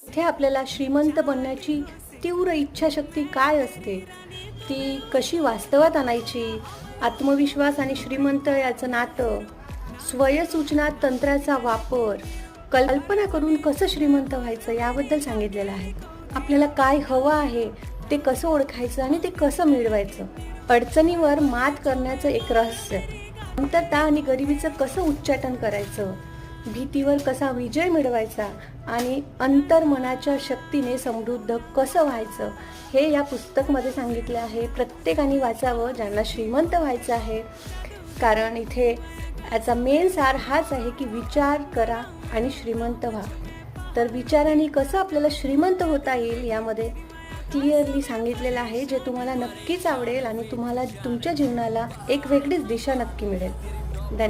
इथे आपल्याला श्रीमंत बनण्याची तीव्र इच्छाशक्ती काय असते, ती कशी वास्तवात आणायची, आत्मविश्वास आणि श्रीमंत याचं नातं, स्वयंसूचना तंत्राचा वापर, कल्पना करून कसं श्रीमंत व्हायचं याबद्दल सांगितलेलं आहे. आपल्याला काय हवं आहे ते कसं ओळखायचं आणि ते कसं मिळवायचं, अडचणीवर मात करण्याचं एक रहस्य, कमतरता आणि गरिबीचं कसं उच्चाटन करायचं, भीतीवर कसा विजय मिळवायचा आणि अंतर्मनाच्या शक्तीने समृद्ध कसं व्हायचं, हे या पुस्तकामध्ये सांगितलं आहे. प्रत्येकाने वाचावं ज्यांना श्रीमंत व्हायचं आहे, कारण इथे याचा मेन सार हाच आहे की विचार करा आणि श्रीमंत व्हा. तर विचारांनी कसं आपल्याला श्रीमंत होता येईल यामध्ये क्लिअरली सांगितलेलं आहे, जे तुम्हाला नक्कीच आवडेल आणि तुम्हाला तुमच्या जीवनाला एक वेगळीच दिशा नक्की मिळेल. धन्यवाद.